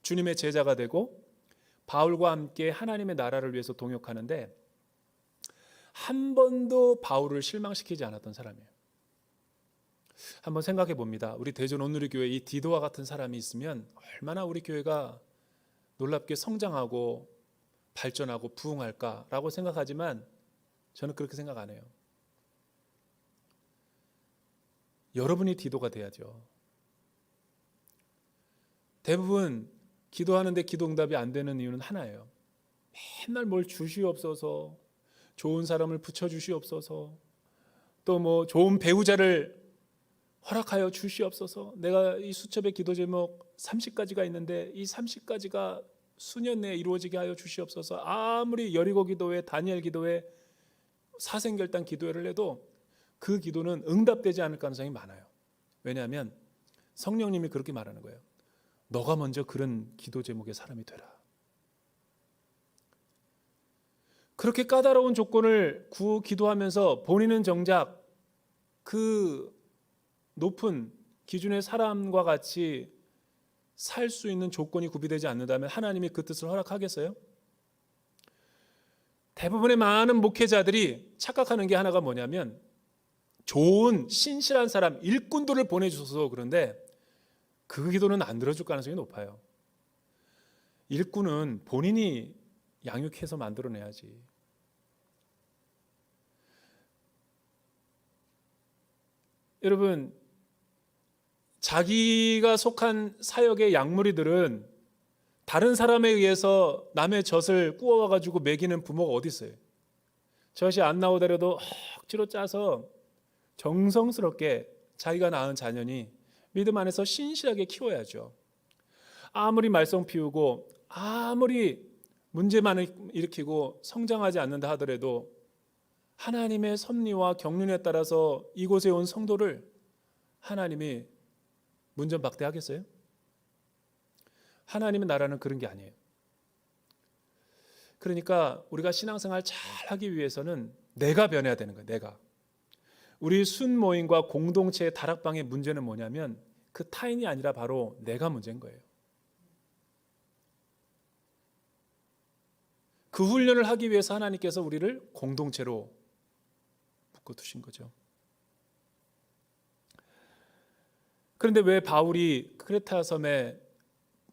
주님의 제자가 되고 바울과 함께 하나님의 나라를 위해서 동역하는데 한 번도 바울을 실망시키지 않았던 사람이에요. 한번 생각해 봅니다. 우리 대전 온누리교회 이 디도와 같은 사람이 있으면 얼마나 우리 교회가 놀랍게 성장하고 발전하고 부흥할까라고 생각하지만 저는 그렇게 생각 안 해요. 여러분이 디도가 돼야죠. 대부분 기도하는데 기도 응답이 안 되는 이유는 하나예요. 맨날 뭘 주시옵소서, 좋은 사람을 붙여주시옵소서, 또 뭐 좋은 배우자를 허락하여 주시옵소서. 내가 이 수첩의 기도 제목 30가지가 있는데 이 30가지가 수년 내에 이루어지게 하여 주시옵소서. 아무리 여리고 기도회, 다니엘 기도회, 사생결단 기도회를 해도 그 기도는 응답되지 않을 가능성이 많아요. 왜냐하면 성령님이 그렇게 말하는 거예요. 너가 먼저 그런 기도 제목의 사람이 되라. 그렇게 까다로운 조건을 기도하면서 본인은 정작 그 높은 기준의 사람과 같이 살 수 있는 조건이 구비되지 않는다면 하나님이 그 뜻을 허락하겠어요? 대부분의 많은 목회자들이 착각하는 게 하나가 뭐냐면 좋은 신실한 사람, 일꾼들을 보내주셔서 그런데 그 기도는 안 들어줄 가능성이 높아요. 일꾼은 본인이 양육해서 만들어내야지. 여러분, 자기가 속한 사역의 약물이들은 다른 사람에 의해서 남의 젖을 구워와가지고 먹이는 부모가 어디 있어요? 젖이 안 나오더라도 억지로 짜서 정성스럽게 자기가 낳은 자녀니 믿음 안에서 신실하게 키워야죠. 아무리 말썽 피우고 아무리 문제만 일으키고 성장하지 않는다 하더라도 하나님의 섭리와 경륜에 따라서 이곳에 온 성도를 하나님이 문전박대하겠어요? 하나님의 나라는 그런 게 아니에요. 그러니까 우리가 신앙생활 잘 하기 위해서는 내가 변해야 되는 거예요. 내가. 우리 순모임과 공동체의 다락방의 문제는 뭐냐면 그 타인이 아니라 바로 내가 문제인 거예요. 그 훈련을 하기 위해서 하나님께서 우리를 공동체로 묶어두신 거죠. 그런데 왜 바울이 크레타 섬의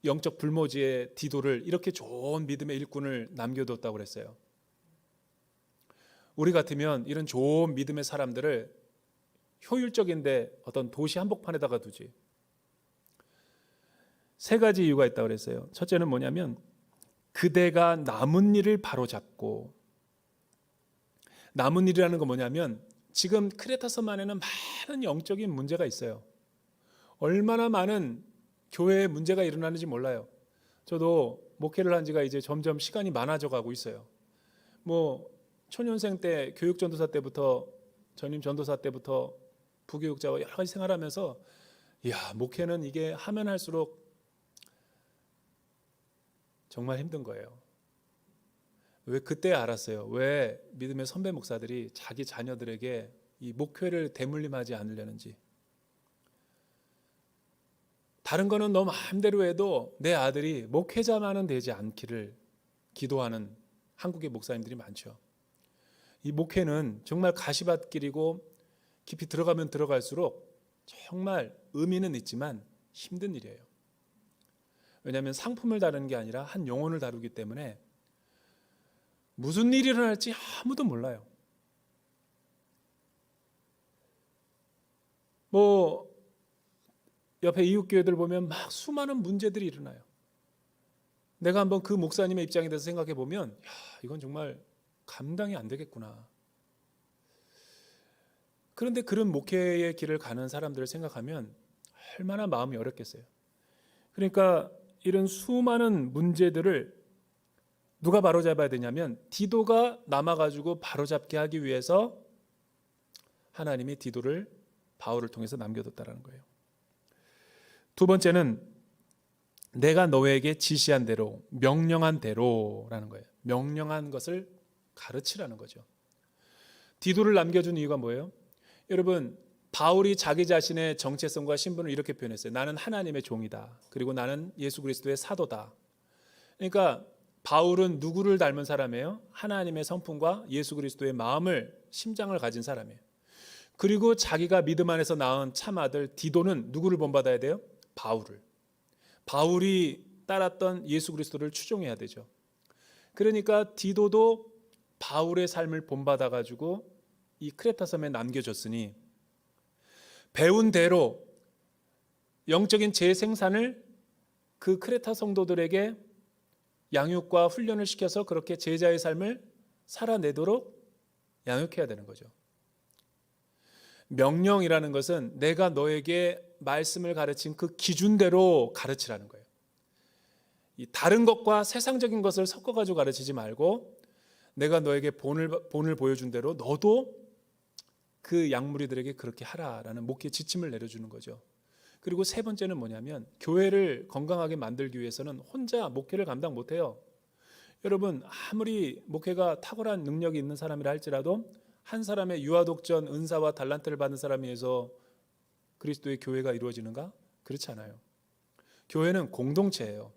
영적 불모지의 디도를 이렇게 좋은 믿음의 일꾼을 남겨뒀다고 그랬어요? 우리 같으면 이런 좋은 믿음의 사람들을 효율적인데 어떤 도시 한복판에다가 두지. 세 가지 이유가 있다고 그랬어요. 첫째는 뭐냐면 그대가 남은 일을 바로잡고, 남은 일이라는 건 뭐냐면 지금 크레타 섬 안에는 많은 영적인 문제가 있어요. 얼마나 많은 교회에 문제가 일어나는지 몰라요. 저도 목회를 한 지가 이제 점점 시간이 많아져 가고 있어요. 뭐 초년생 때 교육전도사 때부터, 전임 전도사 때부터 부교육자와 여러 가지 생활하면서 목회는 이게 하면 할수록 정말 힘든 거예요. 왜 그때 알았어요. 왜 믿음의 선배 목사들이 자기 자녀들에게 이 목회를 대물림하지 않으려는지. 다른 거는 너 마음대로 해도 내 아들이 목회자만은 되지 않기를 기도하는 한국의 목사님들이 많죠. 이 목회는 정말 가시밭길이고 깊이 들어가면 들어갈수록 정말 의미는 있지만 힘든 일이에요. 왜냐하면 상품을 다루는 게 아니라 한 영혼을 다루기 때문에 무슨 일이 일어날지 아무도 몰라요. 뭐 옆에 이웃교회들 보면 막 수많은 문제들이 일어나요. 내가 한번 그 목사님의 입장에 대해서 생각해 보면 이건 정말 감당이 안 되겠구나. 그런데 그런 목회의 길을 가는 사람들을 생각하면 얼마나 마음이 어렵겠어요. 그러니까 이런 수많은 문제들을 누가 바로잡아야 되냐면 디도가 남아가지고 바로잡게 하기 위해서 하나님이 디도를 바울을 통해서 남겨뒀다는 거예요. 두 번째는 내가 너에게 지시한 대로, 명령한 대로라는 거예요. 명령한 것을 가르치라는 거죠. 디도를 남겨준 이유가 뭐예요? 여러분, 바울이 자기 자신의 정체성과 신분을 이렇게 표현했어요. 나는 하나님의 종이다. 그리고 나는 예수 그리스도의 사도다. 그러니까 바울은 누구를 닮은 사람이에요? 하나님의 성품과 예수 그리스도의 마음을, 심장을 가진 사람이에요. 그리고 자기가 믿음 안에서 낳은 참아들 디도는 누구를 본받아야 돼요? 바울을. 바울이 따랐던 예수 그리스도를 추종해야 되죠. 그러니까 디도도 바울의 삶을 본받아가지고 이 크레타 섬에 남겨졌으니 배운 대로 영적인 재생산을 그 크레타 성도들에게 양육과 훈련을 시켜서 그렇게 제자의 삶을 살아내도록 양육해야 되는 거죠. 명령이라는 것은 내가 너에게 말씀을 가르친 그 기준대로 가르치라는 거예요. 이 다른 것과 세상적인 것을 섞어가지고 가르치지 말고 내가 너에게 본을 보여준 대로 너도 그 양무리들에게 그렇게 하라라는 목회 지침을 내려주는 거죠. 그리고 세 번째는 뭐냐면 교회를 건강하게 만들기 위해서는 혼자 목회를 감당 못해요. 여러분, 아무리 목회가 탁월한 능력이 있는 사람이라 할지라도 한 사람의 유아독전 은사와 달란트를 받은 사람에 의해서 그리스도의 교회가 이루어지는가? 그렇지 않아요. 교회는 공동체예요.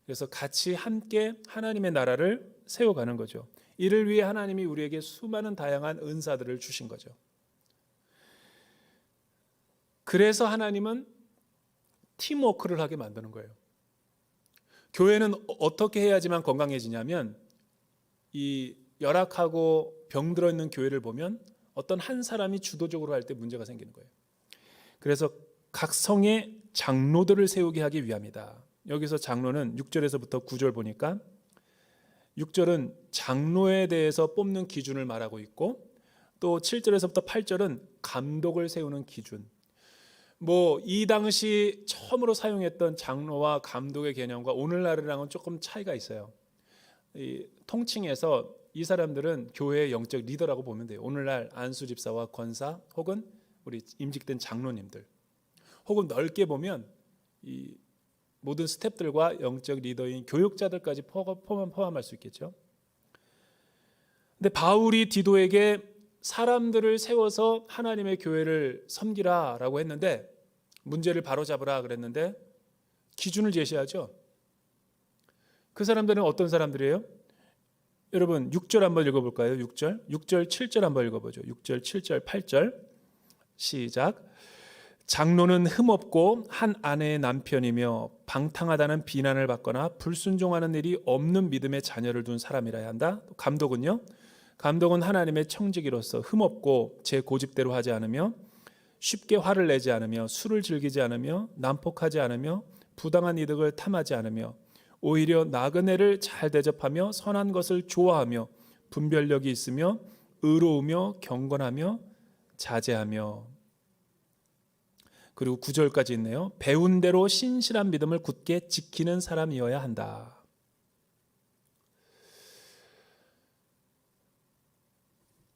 그래서 같이 함께 하나님의 나라를 세워가는 거죠. 이를 위해 하나님이 우리에게 수많은 다양한 은사들을 주신 거죠. 그래서 하나님은 팀워크를 하게 만드는 거예요. 교회는 어떻게 해야지만 건강해지냐면 이 열악하고 병들어 있는 교회를 보면 어떤 한 사람이 주도적으로 할 때 문제가 생기는 거예요. 그래서 각 성에 장로들을 세우게 하기 위함이다. 여기서 장로는 6절에서부터 9절 보니까 6절은 장로에 대해서 뽑는 기준을 말하고 있고 또 7절에서부터 8절은 감독을 세우는 기준. 이 당시 처음으로 사용했던 장로와 감독의 개념과 오늘날이랑은 조금 차이가 있어요. 이 통칭해서 이 사람들은 교회의 영적 리더라고 보면 돼요. 오늘날 안수 집사와 권사 혹은 우리 임직된 장로님들, 혹은 넓게 보면 이 모든 스태프들과 영적 리더인 교육자들까지 포함할 수 있겠죠. 근데 바울이 디도에게 사람들을 세워서 하나님의 교회를 섬기라라고 했는데, 문제를 바로잡으라 그랬는데 기준을 제시하죠. 그 사람들은 어떤 사람들이에요? 여러분 6절 한번 읽어볼까요? 6절, 7절 한번 읽어보죠. 6절, 7절, 8절 시작. 장로는 흠없고 한 아내의 남편이며 방탕하다는 비난을 받거나 불순종하는 일이 없는 믿음의 자녀를 둔 사람이라야 한다. 감독은요? 감독은 하나님의 청지기로서 흠없고 제 고집대로 하지 않으며 쉽게 화를 내지 않으며 술을 즐기지 않으며 난폭하지 않으며 부당한 이득을 탐하지 않으며 오히려 나그네를 잘 대접하며 선한 것을 좋아하며 분별력이 있으며 의로우며 경건하며 자제하며. 그리고 9절까지 있네요. 배운 대로 신실한 믿음을 굳게 지키는 사람이어야 한다.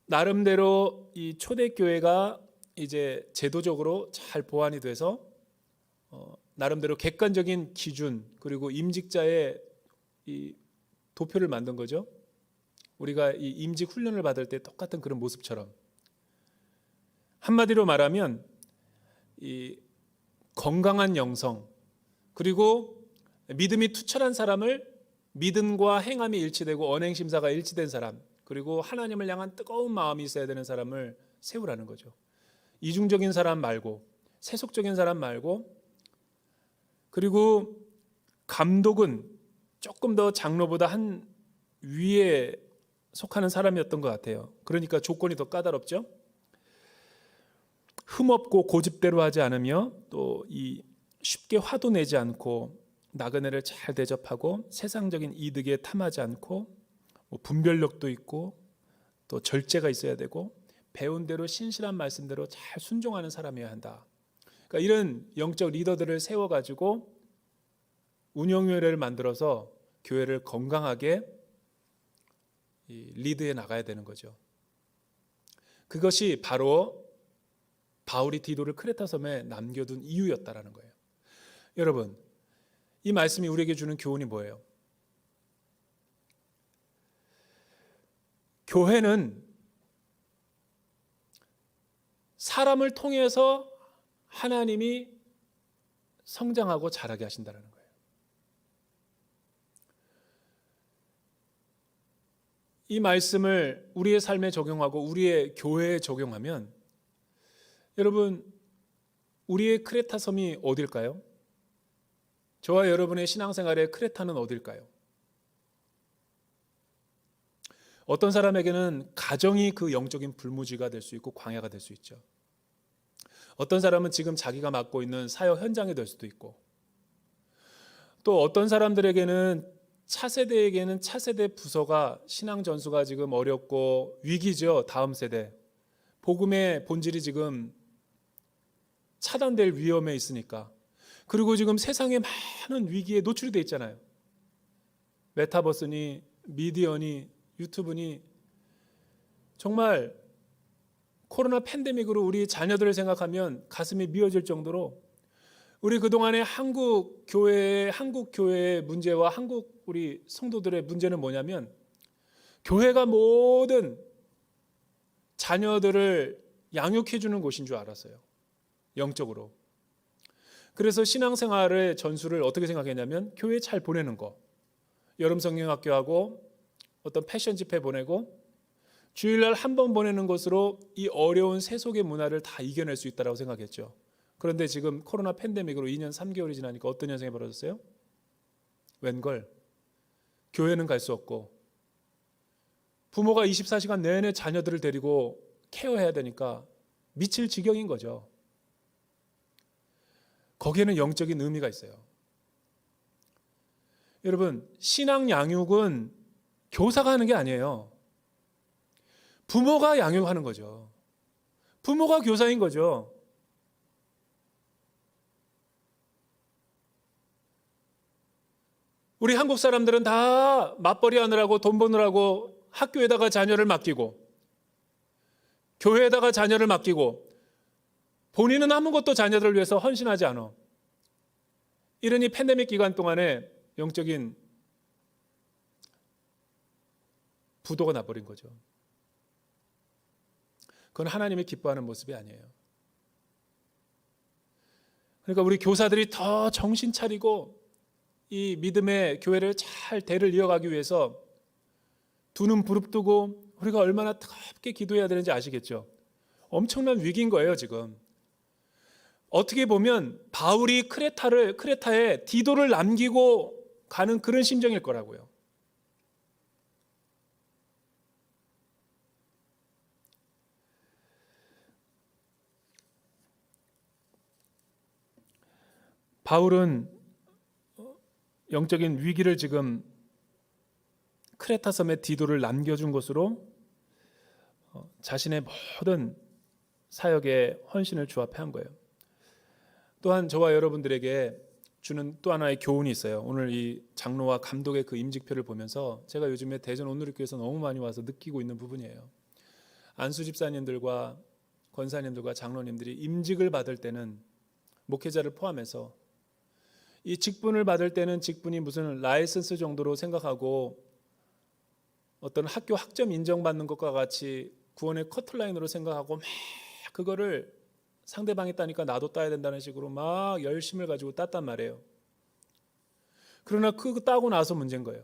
나름대로 이 초대교회가 이제 제도적으로 잘 보완이 돼서 나름대로 객관적인 기준 그리고 임직자의 이 도표를 만든 거죠. 우리가 이 임직 훈련을 받을 때 똑같은 그런 모습처럼 한마디로 말하면 이 건강한 영성 그리고 믿음이 투철한 사람을 믿음과 행함이 일치되고 언행심사가 일치된 사람 그리고 하나님을 향한 뜨거운 마음이 있어야 되는 사람을 세우라는 거죠. 이중적인 사람 말고 세속적인 사람 말고. 그리고 감독은 조금 더 장로보다 한 위에 속하는 사람이었던 것 같아요. 그러니까 조건이 더 까다롭죠. 흠없고 고집대로 하지 않으며 또 이 쉽게 화도 내지 않고 나그네를 잘 대접하고 세상적인 이득에 탐하지 않고 뭐 분별력도 있고 또 절제가 있어야 되고 배운 대로 신실한 말씀대로 잘 순종하는 사람이어야 한다. 그러니까 이런 영적 리더들을 세워가지고 운영위원회를 만들어서 교회를 건강하게 리드해 나가야 되는 거죠. 그것이 바로 바울이 디도를 크레타 섬에 남겨둔 이유였다라는 거예요. 여러분, 이 말씀이 우리에게 주는 교훈이 뭐예요? 교회는 사람을 통해서 하나님이 성장하고 자라게 하신다는 거예요. 이 말씀을 우리의 삶에 적용하고 우리의 교회에 적용하면 여러분, 우리의 크레타 섬이 어딜까요? 저와 여러분의 신앙생활의 크레타는 어딜까요? 어떤 사람에게는 가정이 그 영적인 불무지가 될 수 있고 광야가 될 수 있죠. 어떤 사람은 지금 자기가 맡고 있는 사역 현장이 될 수도 있고, 또 어떤 사람들에게는 차세대에게는 차세대 부서가 신앙 전수가 지금 어렵고 위기죠. 다음 세대 복음의 본질이 지금 차단될 위험에 있으니까. 그리고 지금 세상에 많은 위기에 노출이 돼 있잖아요. 메타버스니 미디어니 유튜브니 정말 코로나 팬데믹으로 우리 자녀들을 생각하면 가슴이 미어질 정도로 우리 그동안의 한국 교회의 문제와 한국 우리 성도들의 문제는 뭐냐면 교회가 모든 자녀들을 양육해 주는 곳인 줄 알았어요. 영적으로. 그래서 신앙생활의 전수를 어떻게 생각했냐면 교회 잘 보내는 거. 여름 성경학교하고 어떤 패션 집회 보내고 주일날 한 번 보내는 것으로 이 어려운 세속의 문화를 다 이겨낼 수 있다고 생각했죠. 그런데 지금 코로나 팬데믹으로 2년 3개월이 지나니까 어떤 현상이 벌어졌어요? 웬걸? 교회는 갈 수 없고 부모가 24시간 내내 자녀들을 데리고 케어해야 되니까 미칠 지경인 거죠. 거기에는 영적인 의미가 있어요. 여러분, 신앙 양육은 교사가 하는 게 아니에요. 부모가 양육하는 거죠. 부모가 교사인 거죠. 우리 한국 사람들은 다 맞벌이 하느라고 돈 버느라고 학교에다가 자녀를 맡기고 교회에다가 자녀를 맡기고 본인은 아무것도 자녀들을 위해서 헌신하지 않아. 이러니 팬데믹 기간 동안에 영적인 부도가 나버린 거죠. 그건 하나님이 기뻐하는 모습이 아니에요. 그러니까 우리 교사들이 더 정신 차리고 이 믿음의 교회를 잘 대를 이어가기 위해서 두 눈 부릅뜨고 우리가 얼마나 뜨겁게 기도해야 되는지 아시겠죠? 엄청난 위기인 거예요, 지금. 어떻게 보면 바울이 크레타에 디도를 남기고 가는 그런 심정일 거라고요. 바울은 영적인 위기를 지금 크레타 섬의 디도를 남겨준 것으로 자신의 모든 사역에 헌신을 주 앞에 한 거예요. 또한 저와 여러분들에게 주는 또 하나의 교훈이 있어요. 오늘 이 장로와 감독의 그 임직표를 보면서 제가 요즘에 대전 온누리교회에서 너무 많이 와서 느끼고 있는 부분이에요. 안수 집사님들과 권사님들과 장로님들이 임직을 받을 때는, 목회자를 포함해서 이 직분을 받을 때는 직분이 무슨 라이선스 정도로 생각하고 어떤 학교 학점 인정받는 것과 같이 구원의 커트라인으로 생각하고 막 그거를 상대방이 따니까 나도 따야 된다는 식으로 막 열심을 가지고 땄단 말이에요. 그러나 그거 따고 나서 문제인 거예요.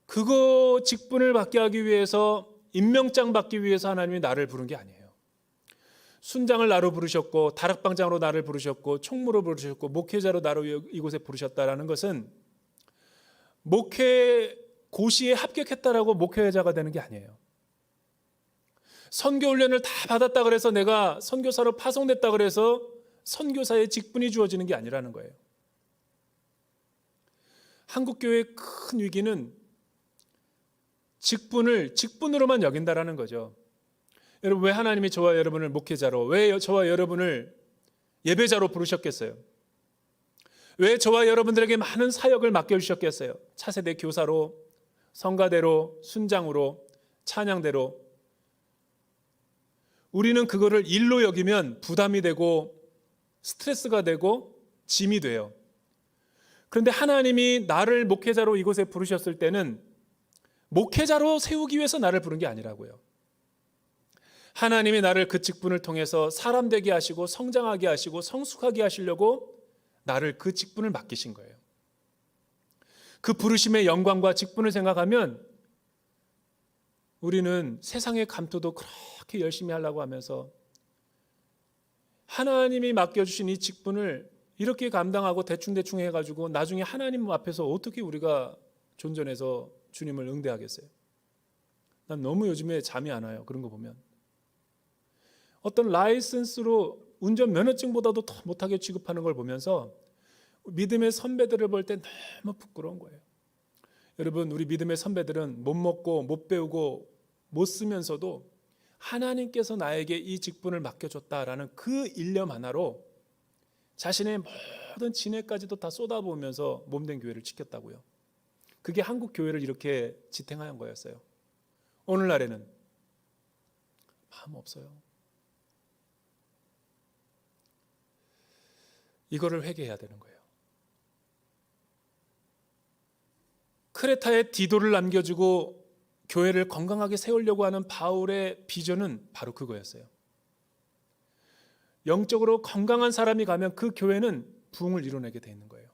그거 직분을 받게 하기 위해서, 임명장 받기 위해서 하나님이 나를 부른 게 아니에요. 순장을 나로 부르셨고, 다락방장으로 나를 부르셨고, 총무로 부르셨고, 목회자로 나를 이곳에 부르셨다라는 것은 목회 고시에 합격했다라고 목회자가 되는 게 아니에요. 선교 훈련을 다 받았다 그래서 내가 선교사로 파송됐다 그래서 선교사의 직분이 주어지는 게 아니라는 거예요. 한국교회의 큰 위기는 직분으로만 여긴다라는 거죠. 여러분, 왜 하나님이 저와 여러분을 목회자로, 왜 저와 여러분을 예배자로 부르셨겠어요? 왜 저와 여러분들에게 많은 사역을 맡겨주셨겠어요? 차세대 교사로, 성가대로, 순장으로, 찬양대로. 우리는 그거를 일로 여기면 부담이 되고 스트레스가 되고 짐이 돼요. 그런데 하나님이 나를 목회자로 이곳에 부르셨을 때는 목회자로 세우기 위해서 나를 부른 게 아니라고요. 하나님이 나를 그 직분을 통해서 사람 되게 하시고 성장하게 하시고 성숙하게 하시려고 나를 그 직분을 맡기신 거예요. 그 부르심의 영광과 직분을 생각하면 우리는 세상의 감투도 그렇게 열심히 하려고 하면서 하나님이 맡겨주신 이 직분을 이렇게 감당하고 대충대충 해가지고 나중에 하나님 앞에서 어떻게 우리가 존전해서 주님을 응대하겠어요? 난 너무 요즘에 잠이 안 와요. 그런 거 보면. 어떤 라이선스로 운전 면허증보다도 더 못하게 취급하는 걸 보면서 믿음의 선배들을 볼 때 너무 부끄러운 거예요. 여러분, 우리 믿음의 선배들은 못 먹고 못 배우고 못 쓰면서도 하나님께서 나에게 이 직분을 맡겨줬다라는 그 일념 하나로 자신의 모든 진해까지도 다 쏟아부으면서 몸된 교회를 지켰다고요. 그게 한국 교회를 이렇게 지탱한 거였어요. 오늘날에는 마음 없어요. 이거를 회개해야 되는 거예요. 크레타에 디도를 남겨주고 교회를 건강하게 세우려고 하는 바울의 비전은 바로 그거였어요. 영적으로 건강한 사람이 가면 그 교회는 부흥을 이뤄내게 돼 있는 거예요.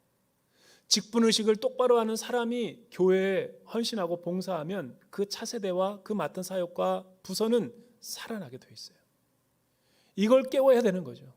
직분의식을 똑바로 하는 사람이 교회에 헌신하고 봉사하면 그 차세대와 그 맡은 사역과 부서는 살아나게 돼 있어요. 이걸 깨워야 되는 거죠.